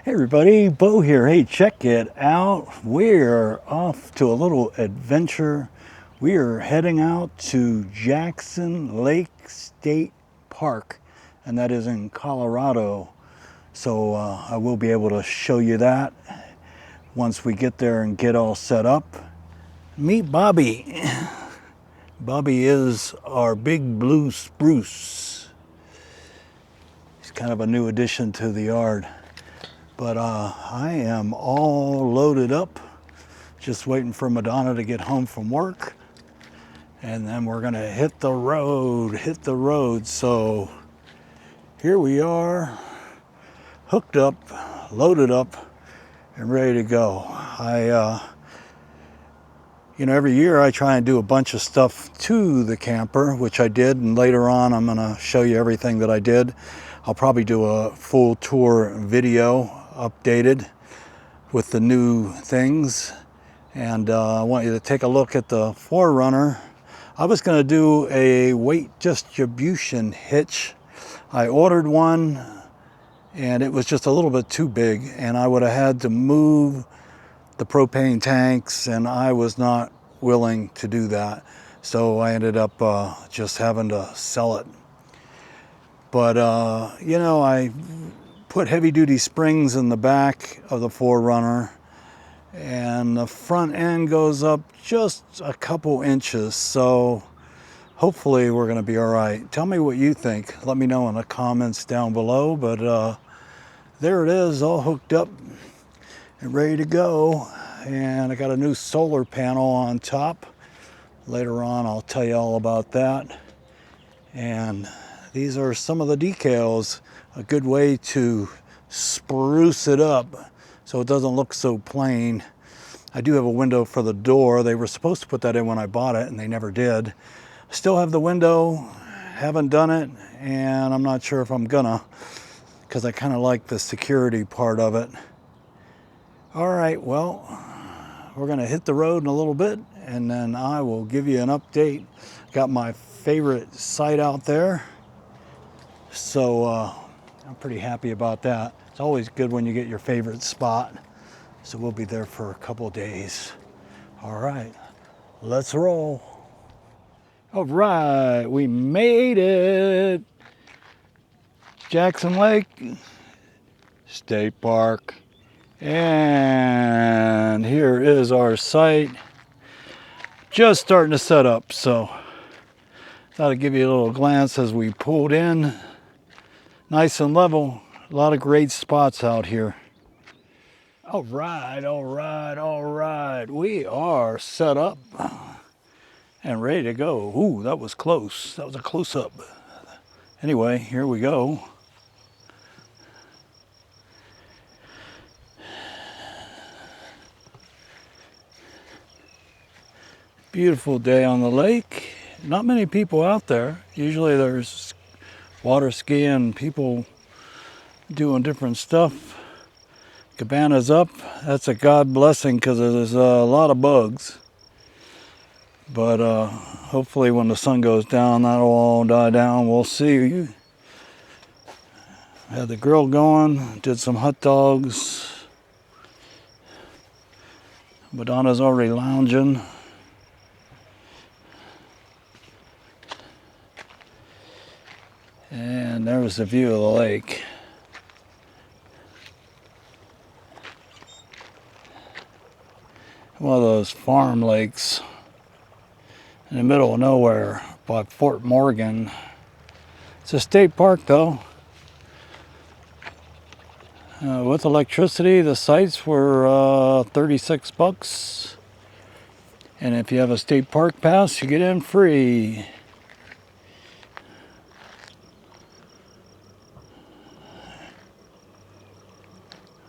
Hey everybody, Bo here. Hey, check it out. We're off to a little adventure. We are heading out to Jackson Lake State Park, and that is in Colorado. So I will be able to show you that once we get there and get all set up. Meet Bobby. Bobby is our big blue spruce. He's kind of a new addition to the yard. But I am all loaded up, just waiting for Madonna to get home from work. And then we're gonna hit the road. So here we are, hooked up, loaded up, and ready to go. Every year I try and do a bunch of stuff to the camper, which I did, and later on I'm gonna show you everything that I did. I'll probably do a full tour video, updated with the new things. And I want you to take a look at the 4Runner. I was gonna do a weight distribution hitch. I ordered one and it was just a little bit too big, and I would have had to move the propane tanks, and I was not willing to do that. So I ended up just having to sell it. But I put heavy duty springs in the back of the 4Runner, and the front end goes up just a couple inches. So hopefully we're going to be all right. Tell me what you think. Let me know in the comments down below. But there it is, all hooked up and ready to go. And I got a new solar panel on top. Later on I'll tell you all about that. And these are some of the decals, a good way to spruce it up so it doesn't look so plain. I do have a window for the door. They were supposed to put that in when I bought it, and they never did. Still have the window, haven't done it, and I'm not sure if I'm gonna, because I kind of like the security part of it. All right, well, we're gonna hit the road in a little bit, and then I will give you an update. Got my favorite site out there, so I'm pretty happy about that. It's always good when you get your favorite spot. So we'll be there for a couple of days. All right, let's roll. All right, we made it. Jackson Lake State Park. And here is our site. Just starting to set up, so thought I'd give you a little glance as we pulled in. Nice and level. A lot of great spots out here. All right. We are set up and ready to go. Ooh, that was close. That was a close-up. Anyway, here we go. Beautiful day on the lake. Not many people out there. Usually there's water skiing, people doing different stuff. Cabana's up. That's a God blessing because there's a lot of bugs. But hopefully when the sun goes down, that'll all die down. We'll see. Had the grill going, did some hot dogs. Madonna's already lounging. And there's the view of the lake. One of those farm lakes in the middle of nowhere by Fort Morgan. It's a state park though. With electricity, the sites were 36 bucks. And if you have a state park pass, you get in free.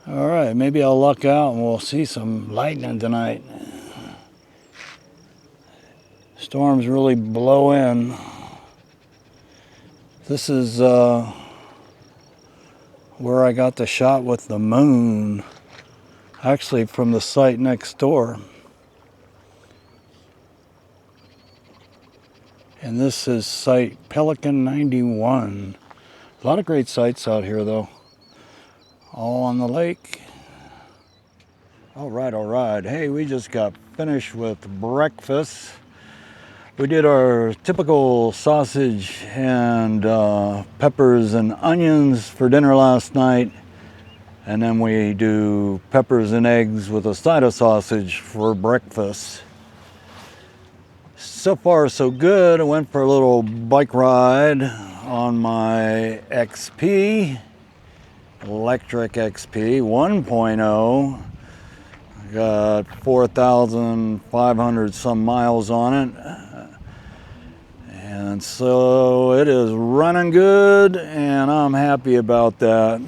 All right, maybe I'll luck out and we'll see some lightning tonight. Storms really blow in. This is where I got the shot with the moon, actually from the site next door. And this is site Pelican 91. A lot of great sites out here though. all on the lake. All right, all right. Hey, we just got finished with breakfast. We did our typical sausage and peppers and onions for dinner last night. And then we do peppers and eggs with a side of sausage for breakfast. So far, so good. I went for a little bike ride on my XP, electric XP 1.0. Got 4,500 some miles on it. And so it is running good, and I'm happy about that.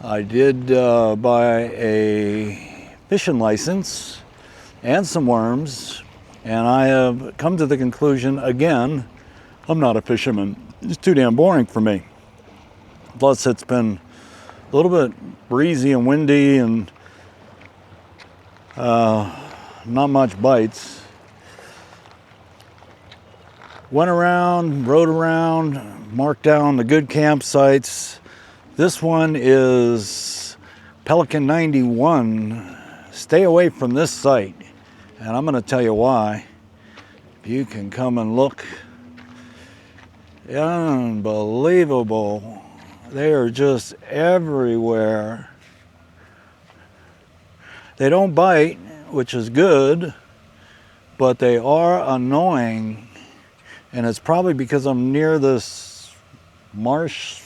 I did buy a fishing license and some worms, and I have come to the conclusion again, I'm not a fisherman. It's too damn boring for me. Plus it's been a little bit breezy and windy and not much bites. Went around, rode around, marked down the good campsites. This one is Pelican 91. Stay away from this site, and I'm going to tell you why. You can come and look. Unbelievable. They are just everywhere. They don't bite, which is good, but they are annoying. And it's probably because I'm near this marsh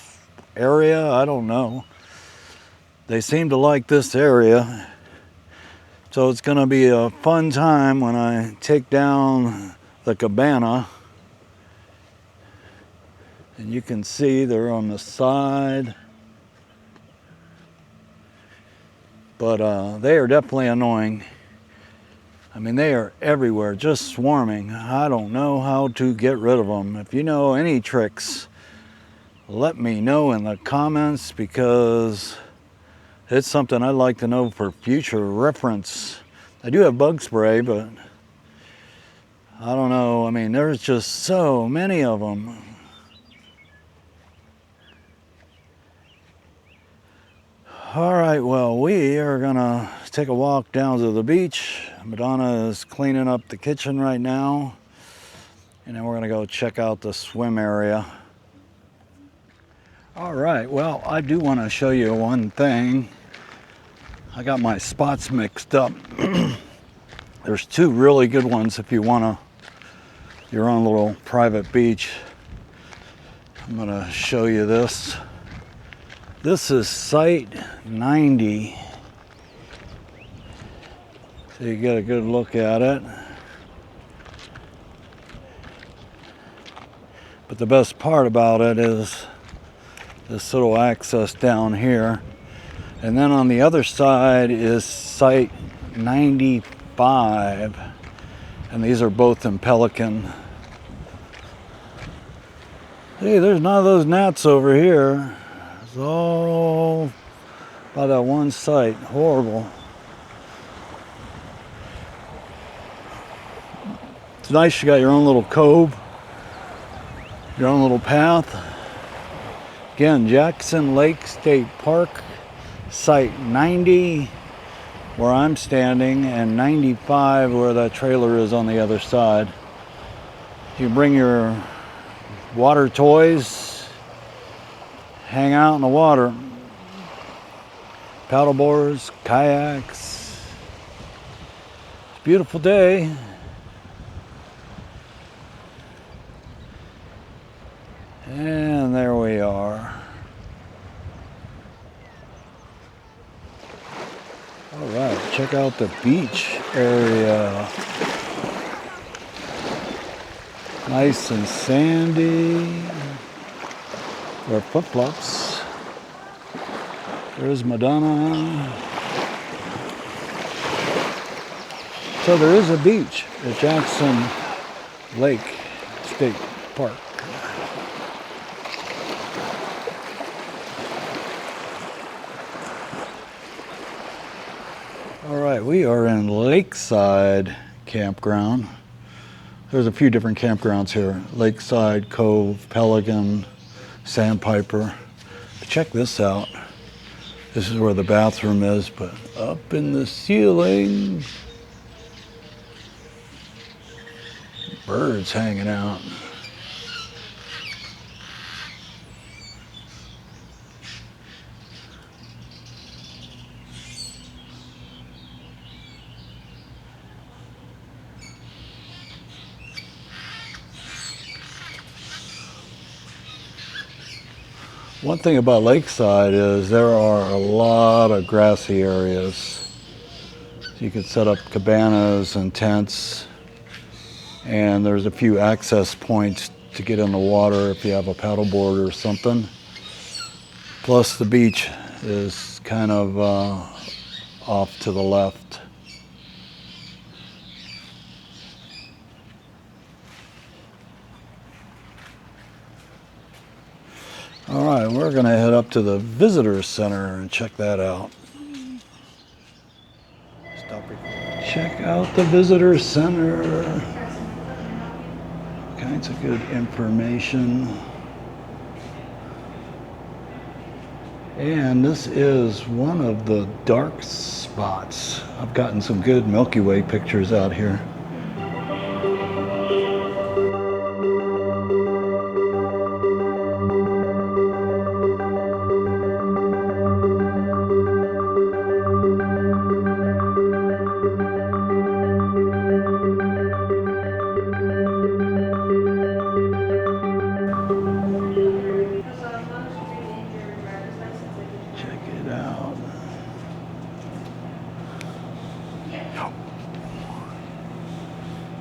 area, I don't know. They seem to like this area. So it's gonna be a fun time when I take down the cabana. And you can see they're on the side. But they are definitely annoying. I mean, they are everywhere, just swarming. I don't know how to get rid of them. If you know any tricks, let me know in the comments, because it's something I'd like to know for future reference. I do have bug spray, but I don't know. I mean, there's just so many of them. All right, well, we are gonna take a walk down to the beach. Madonna is cleaning up the kitchen right now. And then we're gonna go check out the swim area. All right, well, I do wanna show you one thing. I got my spots mixed up. There's two really good ones if you want your own little private beach. I'm gonna show you this. This is Site 90. So you get a good look at it. But the best part about it is this little access down here. And then on the other side is Site 95. And these are both in Pelican. Hey, there's none of those gnats over here. It's all by that one site. Horrible. It's nice you got your own little cove, your own little path. Again, Jackson Lake State Park, Site 90, where I'm standing, and 95, where that trailer is on the other side. You bring your water toys, hang out in the water. Paddle boards, kayaks. It's a beautiful day. And there we are. All right, check out the beach area. Nice and sandy. Or flip-flops. There's Madonna. So there is a beach at Jackson Lake State Park. All right, we are in Lakeside Campground. There's a few different campgrounds here. Lakeside, Cove, Pelican, Sandpiper. Check this out. This is where the bathroom is, but up in the ceiling, birds hanging out. One thing about Lakeside is there are a lot of grassy areas. You could set up cabanas and tents, and there's a few access points to get in the water if you have a paddleboard or something. Plus the beach is kind of off to the left. All right, we're gonna head up to the visitor center and check that out. Stop recording. Check out the visitor center. All kinds of good information. And this is one of the dark spots. I've gotten some good Milky Way pictures out here.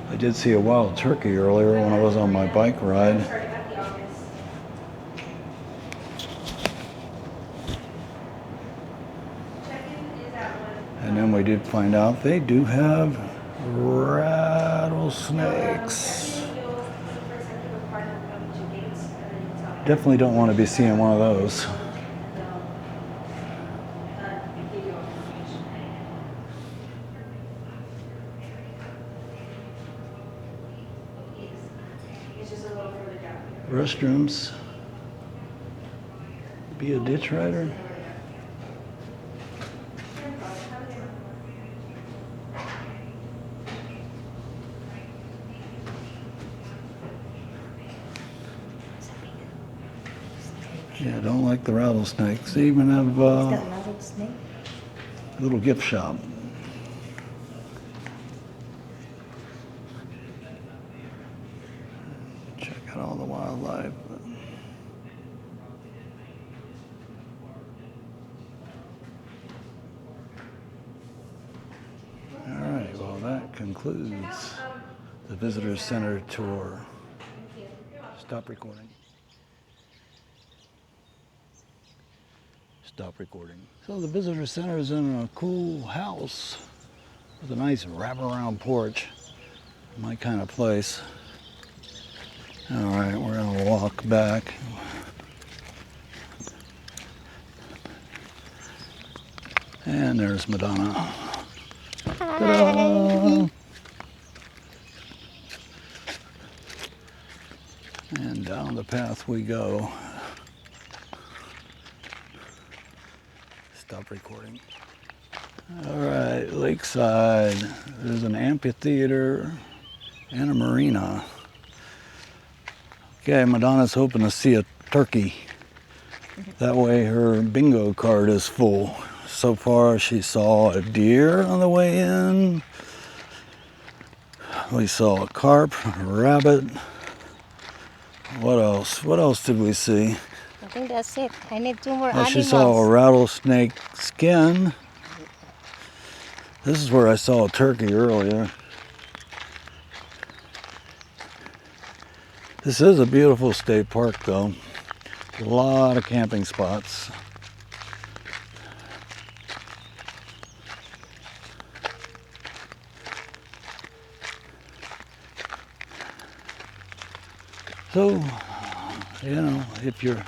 I did see a wild turkey earlier when I was on my bike ride. And then we did find out they do have rattlesnakes. Definitely don't want to be seeing one of those. Restrooms. Be a ditch rider. Yeah, don't like the rattlesnakes. They even have a little gift shop. Check out all the wildlife. All right, well that concludes the visitor center tour. Stop recording. Stop recording. So the visitor center is in a cool house with a nice wraparound porch. My kind of place. All right, we're gonna walk back. And there's Madonna. Ta-da! And down the path we go. Stop recording. All right, Lakeside. There's an amphitheater and a marina. Okay, Madonna's hoping to see a turkey. That way her bingo card is full. So far she saw a deer on the way in. We saw a carp, a rabbit. What else? What else did we see? I think that's it. I need 2 more animals. She saw a rattlesnake skin. This is where I saw a turkey earlier. This is a beautiful state park though. A lot of camping spots. So, you know, if you're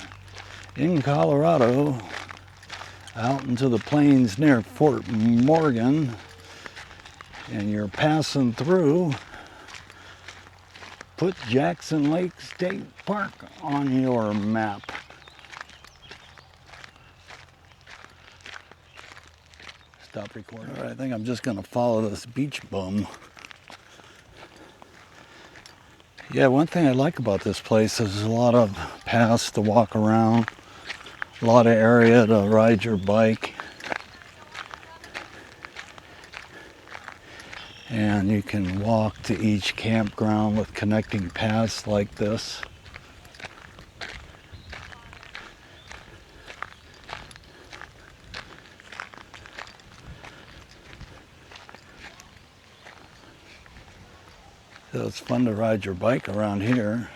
in Colorado, out into the plains near Fort Morgan, and you're passing through, put Jackson Lake State Park on your map. Stop recording. All right, I think I'm just gonna follow this beach bum. Yeah, one thing I like about this place is there's a lot of paths to walk around, a lot of area to ride your bike. And you can walk to each campground with connecting paths like this. So it's fun to ride your bike around here.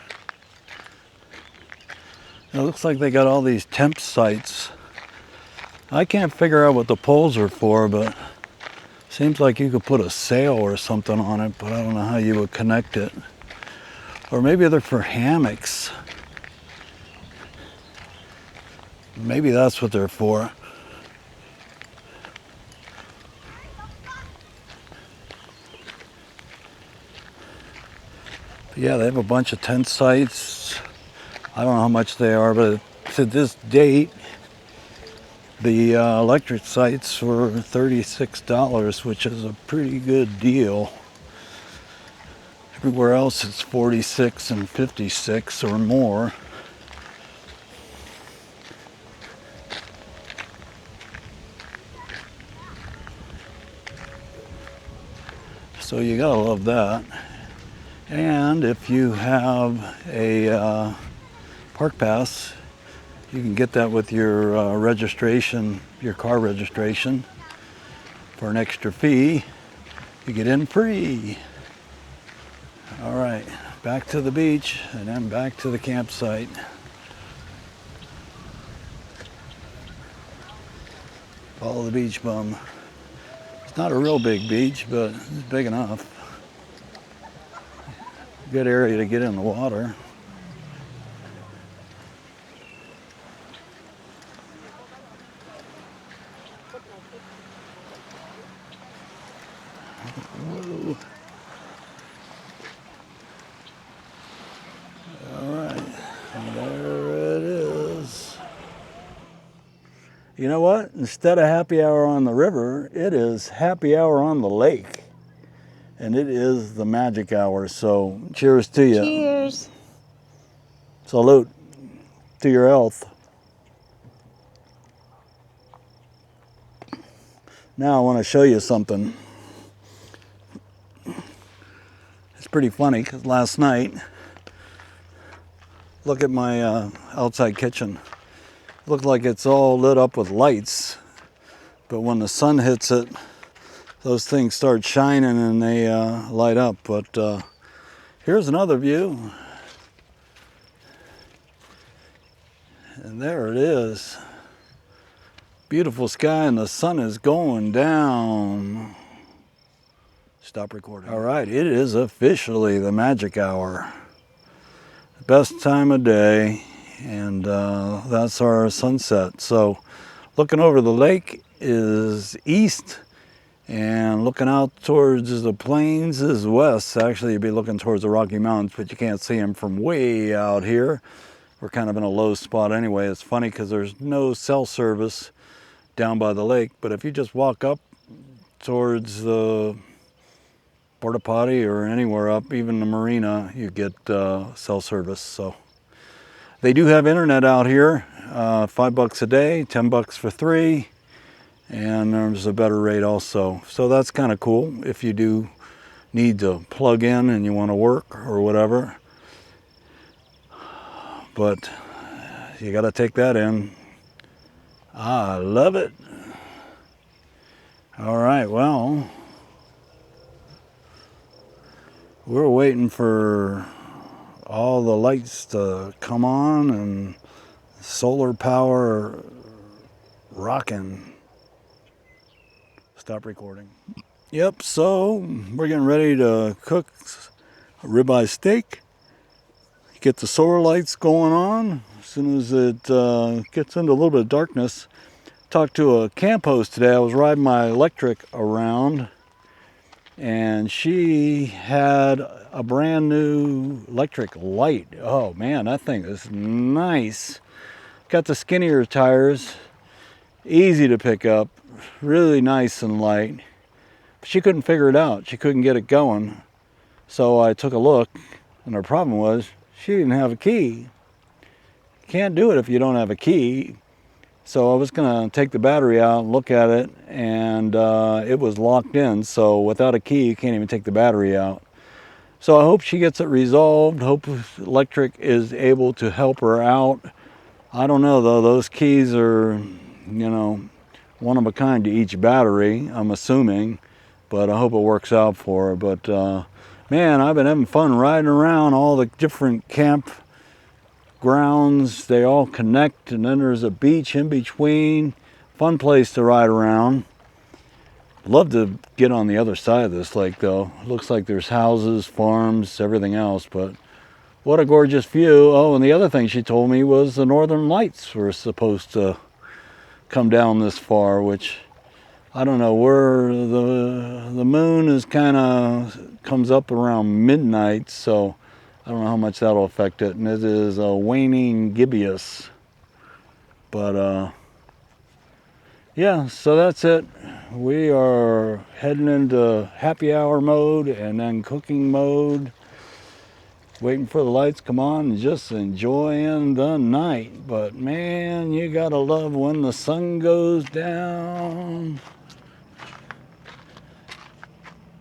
It looks like they got all these temp sites. I can't figure out what the poles are for, but seems like you could put a sail or something on it, but I don't know how you would connect it. Or maybe they're for hammocks. Maybe that's what they're for. But yeah, they have a bunch of tent sites. I don't know how much they are, but to this date, the electric sites were $36, which is a pretty good deal. Everywhere else it's $46 and $56 or more. So you gotta love that. And if you have a park pass, you can get that with your registration, your car registration, for an extra fee. You get in free. All right, back to the beach and then back to the campsite. Follow the beach bum. It's not a real big beach, but it's big enough. Good area to get in the water. Whoa. All right, there it is. You know what? Instead of happy hour on the river, it is happy hour on the lake. And it is the magic hour, so cheers to you. Cheers. Salute to your health. Now I want to show you something. It's pretty funny because last night, look at my outside kitchen. It looked like it's all lit up with lights, but when the sun hits it, those things start shining and they light up. But here's another view. And there it is. Beautiful sky and the sun is going down. Stop recording. All right, it is officially the magic hour. Best time of day, and that's our sunset. So looking over the lake is east, and looking out towards the plains is west. Actually, you'd be looking towards the Rocky Mountains, but you can't see them from way out here. We're kind of in a low spot anyway. It's funny because there's no cell service down by the lake, but if you just walk up towards the PORTA POTTY or anywhere up, even the marina, you get cell service. So they do have internet out here, $5 a day, $10 for 3, and there's a better rate also. So that's kind of cool if you do need to plug in and you want to work or whatever. But you got to take that in. I love it. All right, well, we're waiting for all the lights to come on and solar power rocking. Stop recording. Yep, so we're getting ready to cook a ribeye steak. Get the solar lights going on. As soon as it gets into a little bit of darkness. Talked to a camp host today. I was riding my electric around, and she had a brand new electric light. Oh man, that thing is nice. Got the skinnier tires, easy to pick up, really nice and light. But she couldn't figure it out. She couldn't get it going. So I took a look, and her problem was she didn't have a key. You can't do it if you don't have a key. So I was going to take the battery out and look at it, and it was locked in. So without a key, you can't even take the battery out. So I hope she gets it resolved. Hope Electric is able to help her out. I don't know though, those keys are, you know, one of a kind to each battery, I'm assuming, but I hope it works out for her. But man, I've been having fun riding around all the different campgrounds. They all connect, and then there's a beach in between. Fun place to ride around. Love to get on the other side of this lake though. It looks like there's houses, farms, everything else, but what a gorgeous view. Oh, and the other thing she told me was the northern lights were supposed to come down this far, which I don't know where the moon is kind of comes up around midnight, so I don't know how much that'll affect it. And it is a waning gibbous, but yeah, so that's it. We are heading into happy hour mode and then cooking mode, waiting for the lights to come on and just enjoying the night. But man, you gotta love when the sun goes down.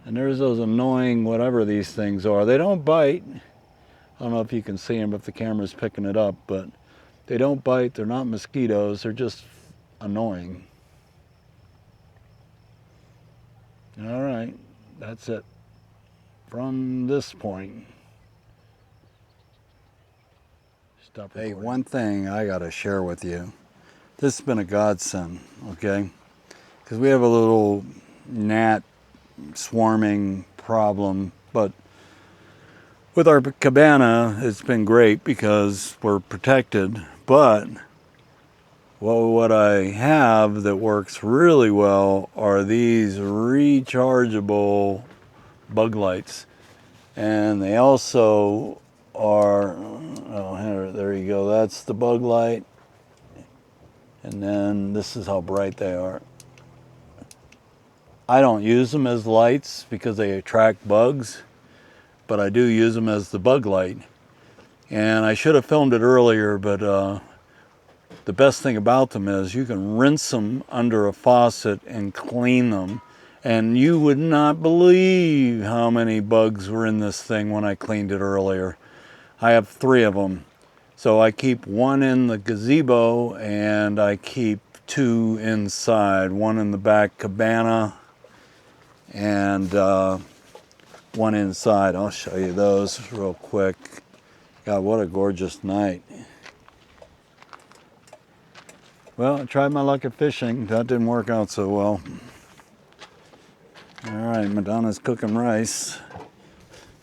And there's those annoying whatever these things are. They don't bite. I don't know if you can see them if the camera's picking it up, but they don't bite. They're not mosquitoes. They're just annoying. All right, that's it from this point. Stop recording. Hey, one thing I got to share with you. This has been a godsend, okay? Because we have a little gnat swarming problem, but with our cabana, it's been great because we're protected. But well, what I have that works really well are these rechargeable bug lights. And they also are, oh, there you go, that's the bug light. And then this is how bright they are. I don't use them as lights because they attract bugs, but I do use them as the bug light. And I should have filmed it earlier, but the best thing about them is you can rinse them under a faucet and clean them. And you would not believe how many bugs were in this thing when I cleaned it earlier. I have 3 of them. So I keep 1 in the gazebo and I keep 2 inside. 1 in the back cabana and 1 inside. I'll show you those real quick. God, what a gorgeous night. Well, I tried my luck at fishing. That didn't work out so well. All right, Madonna's cooking rice.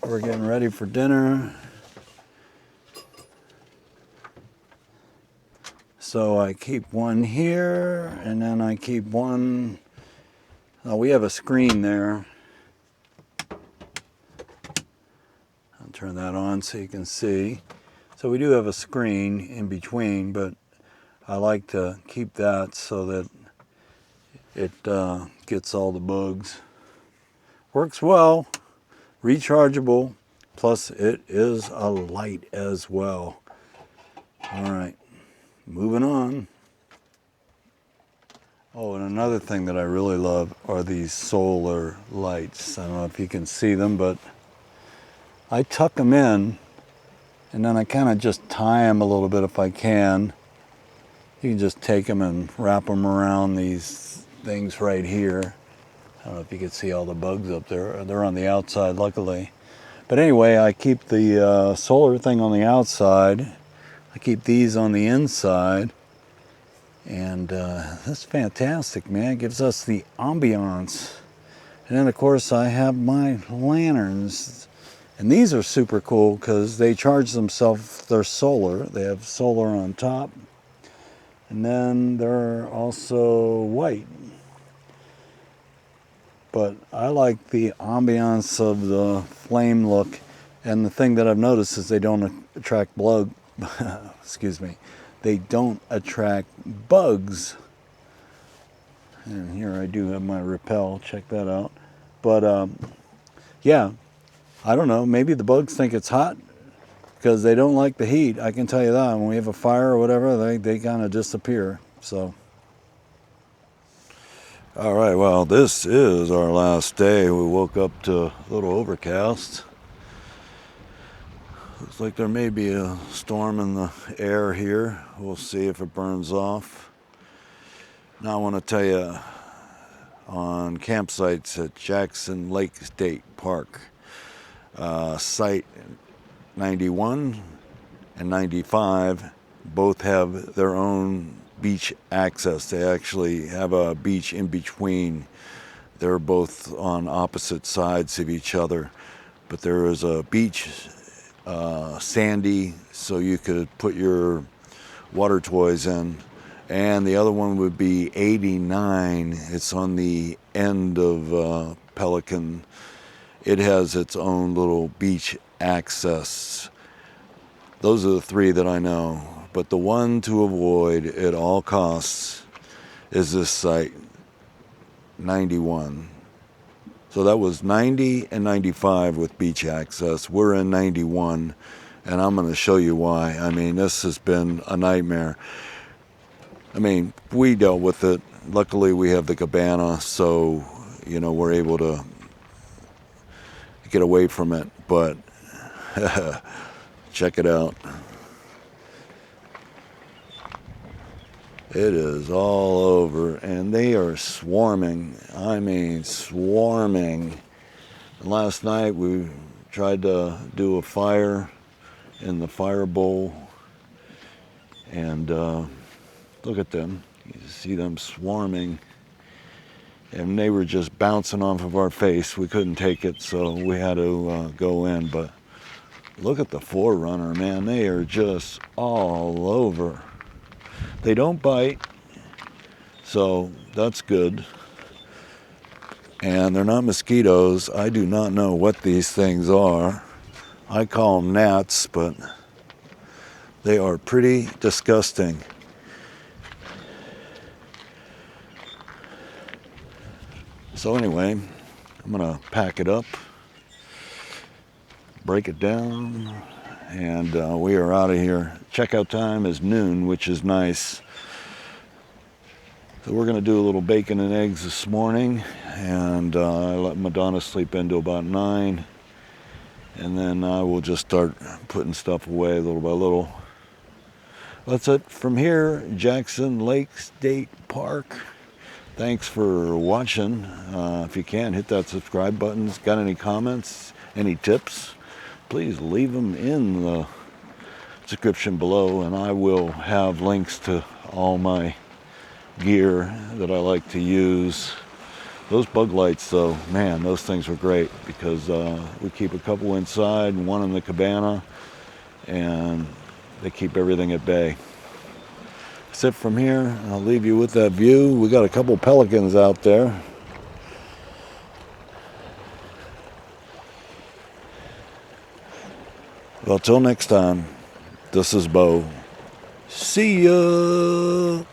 We're getting ready for dinner. So I keep 1 here, and then I keep 1. Oh, we have a screen there. I'll turn that on so you can see. So we do have a screen in between, but I like to keep that so that it gets all the bugs. Works well, rechargeable, plus it is a light as well. All right, moving on. Oh, and another thing that I really love are these solar lights. I don't know if you can see them, but I tuck them in and then I kind of just tie them a little bit if I can. You can just take them and wrap them around these things right here. I don't know if you can see all the bugs up there. They're on the outside, luckily. But anyway, I keep the solar thing on the outside. I keep these on the inside. And that's fantastic, man. It gives us the ambiance. And then, of course, I have my lanterns. And these are super cool because they charge themselves. They're solar. They have solar on top. And then they're also white. But I like the ambiance of the flame look. And the thing that I've noticed is they don't attract excuse me. They don't attract bugs. And here I do have my rappel. Check that out. But yeah, I don't know. Maybe the bugs think it's hot because they don't like the heat. I can tell you that. When we have a fire or whatever, they kind of disappear. So. All right, well, this is our last day. We woke up to a little overcast. Looks like there may be a storm in the air here. We'll see if it burns off. Now I want to tell you, on campsites at Jackson Lake State Park, Site 91 and 95 both have their own beach access. They actually have a beach in between. They're both on opposite sides of each other, but there is a beach, sandy, so you could put your water toys in, and the other one would be 89. It's on the end of Pelican. It has its own little beach access. Those are the three that I know, but the one to avoid at all costs is this site, 91. So that was 90 and 95 with beach access. We're in 91, and I'm going to show you why. I mean, this has been a nightmare. I mean, we dealt with it. Luckily, we have the cabana, so, you know, we're able to get away from it, but check it out. It is all over, and they are swarming. I mean, swarming. Last night we tried to do a fire in the fire bowl, and look at them. You see them swarming, and they were just bouncing off of our face. We couldn't take it, so we had to go in. But look at the Forerunner, man. They are just all over. They don't bite, so that's good. And they're not mosquitoes. I do not know what these things are. I call them gnats, but they are pretty disgusting. So anyway, I'm gonna pack it up, break it down, and we are out of here. Checkout time is noon, which is nice. So we're gonna do a little bacon and eggs this morning, and I let Madonna sleep into about 9, and then I will just start putting stuff away little by little. That's it from here, Jackson Lake State Park. Thanks for watching. If you can, hit that subscribe button. Got any comments, any tips, please leave them in the description below, and I will have links to all my gear that I like to use. Those bug lights though, man, those things were great because we keep a couple inside and one in the cabana, and they keep everything at bay. That's it from here. I'll leave you with that view. We got a couple pelicans out there. Well, till next time, this is Bo. See ya!